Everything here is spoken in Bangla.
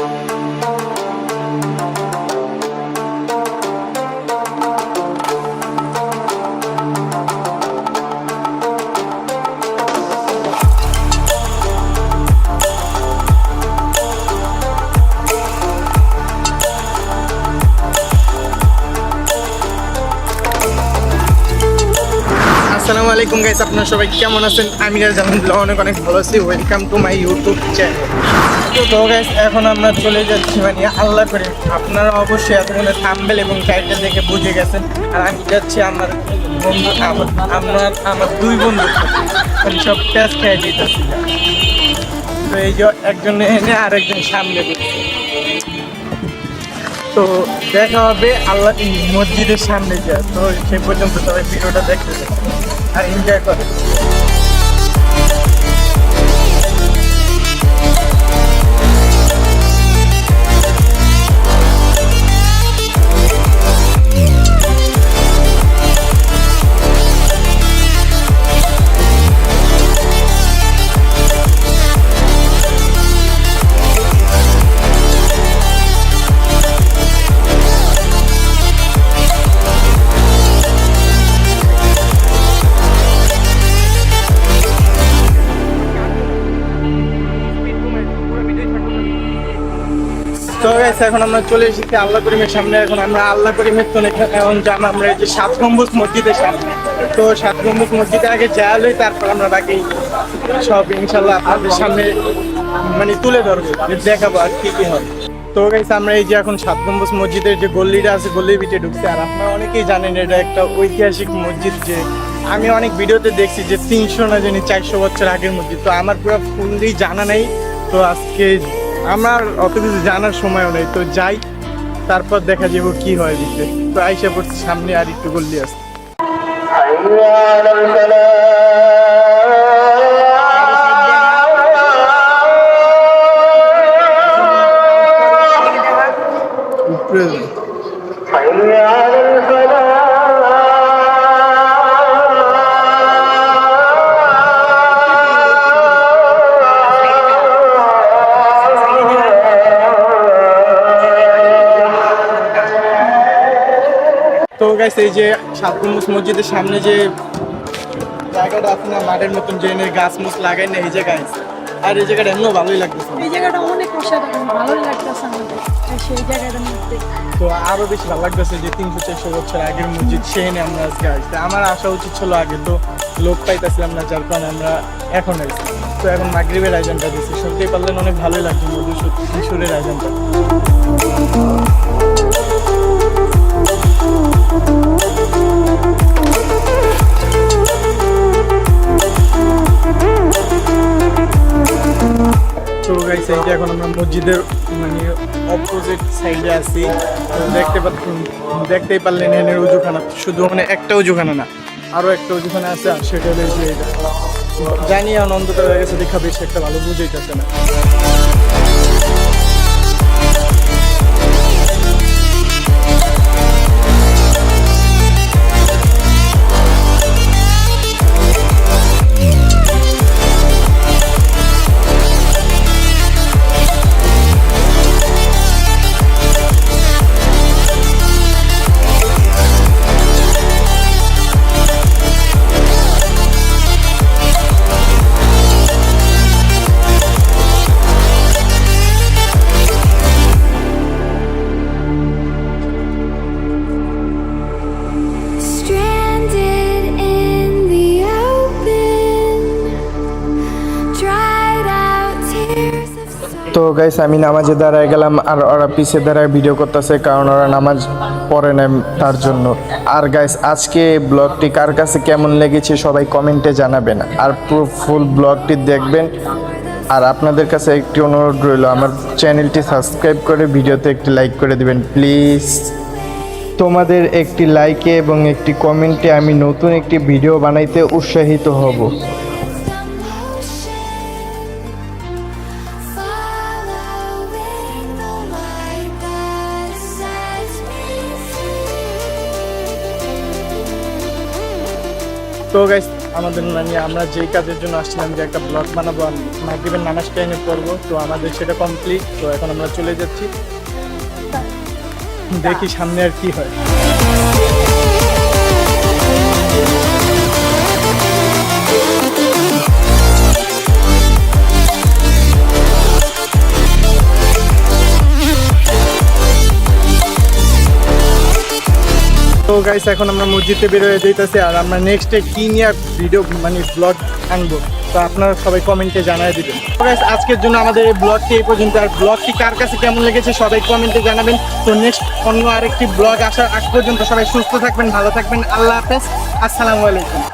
আসসালামু আলাইকুম গাইস, আপনারা সবাই কেমন আছেন? আমি আলহামদুলিল্লাহ অনেক ভালো আছি। Welcome to my YouTube channel. তো গাইস, এখন আমরা চলে যাচ্ছি মানে আল্লাহ করে। আপনারা অবশ্যই এতক্ষণে থাম্বনেল এবং টাইটেল দেখে বুঝে গেছেন। আর আমি যাচ্ছি আমার বন্ধু, আমার দুই বন্ধু মানে সব প্যাচ খেয়ে দিতেছি। তো এই যে একজন এনে আর একজন সামনে বসছে। তো দেখা হবে আল্লাহ মসজিদের সামনে যায়। তো সেই পর্যন্ত সবাই ভিডিওটা দেখতে যাবে আর এনজয় করে। তো এখন আমরা চলে এসেছি আল্লাহ করিমের সামনে। এখন আমরা আল্লাহ করিমের তো এখন যাবো আমরা এই যে 7 গম্বুজ মসজিদের সামনে। তো 7 গম্বুজ মসজিদে আগে যাওয়া হই, তারপর আমরা বাকি সব ইনশাল্লাহ আপনাদের সামনে মানে তুলে ধরবো, দেখাবো আর কি কি হয়। তো গাইছে আমরা এই যে এখন 7 গম্বুজ মসজিদের যে গল্লিটা আছে, গল্লির ভিতরে ঢুকছে। আর আপনারা অনেকেই জানেন এটা একটা ঐতিহাসিক মসজিদ, যে আমি অনেক ভিডিওতে দেখছি যে 300 না জানি 400 বছর আগের মসজিদ। তো আমার পুরো ফুললি জানা নেই। তো আজকে আমার অত কিছু জানার সময়ও নেই, তো যাই, তারপর দেখা যাবো কি হয় দিতে। তো আইসা পড়ছি সামনে, আর একটু গল্লি আছে। তো গাইস, এই যে 7 গম্বুজ মসজিদের সামনে যে জায়গাটা আছে না, মাঠের মতন, যে গাছ মুছ লাগাই না এই যে গাইস। আর এই জায়গাটা এমনও ভালোই লাগতেছে, এই জায়গাটা অনেক অসাধারণ ভালোই লাগতেছে আমাদের। আর সেই জায়গাটার মধ্যে তো আরো বেশি ভালো লাগতেছে যে 300-400 বছর আগের মসজিদ, সেখানে আমরা আজকে আসছি। আমার আসা উচিত ছিল আগে, তো লোক পাইতেছিলাম না, যার কারণে আমরা এখন আসছি। তো এখন মাগরিবের আয়োজনটা দিচ্ছি, শুনতেই পারলেন অনেক ভালোই লাগছে মধুসূরের আয়োজনটা। তো গাইস, এই যে এখন আমরা মসজিদের মানে অপোজিট সাইডে আছি। তো দেখতেই পারলেন এনের উজুখানা, শুধু মানে একটা উজুখানা না, আরো একটা উজুখানা আছে। আর সেটা হলো যে এটা জানি অন্ধকার হয়ে গেছে, দেখা বেশি একটা ভালো বুঝাইতেছে না। তো গাইস, আমি নামাজে দাঁড়ায় গেলাম, আর ওরা পিছে দাঁড়ায় ভিডিও করতেছে, কারণ ওরা নামাজ পড়ে না তার জন্য। আর গাইস, আজকে ব্লগটি কার কাছে কেমন লেগেছে সবাই কমেন্টে জানাবেন, আর পুরো ফুল ব্লগটি দেখবেন। আর আপনাদের কাছে একটি অনুরোধ রইল, আমার চ্যানেলটি সাবস্ক্রাইব করে ভিডিওতে একটি লাইক করে দিবেন প্লিজ। তোমাদের একটি লাইকে এবং একটি কমেন্টে আমি নতুন একটি ভিডিও বানাইতে উৎসাহিত হব। তো গাইস আমাদের মানে আমরা যেই কাজের জন্য আসছিলাম যে একটা ব্লগ বানাবো আর মাগরিবের নামাজ টাইমে পড়বো, তো আমাদের সেটা কমপ্লিট। তো এখন আমরা চলে যাচ্ছি, দেখি সামনে আর কি হয়। তো গাইস এখন আমরা মসজিদে বেরোয় যেতেছি, আর আমরা নেক্সটে কি নিয়ে ভিডিও মানে ব্লগ আনবো তো আপনারা সবাই কমেন্টে জানিয়ে দিবেন। তো গাইস আজকের জন্য আমাদের এই ব্লগটি এই পর্যন্ত, আর ব্লগটি কার কাছে কেমন লেগেছে সবাই কমেন্টে জানাবেন। তো নেক্সট অন্য আরেকটি ব্লগ আসার আগ পর্যন্ত সবাই সুস্থ থাকবেন, ভালো থাকবেন। আল্লাহ হাফেজ, আসসালামু আলাইকুম।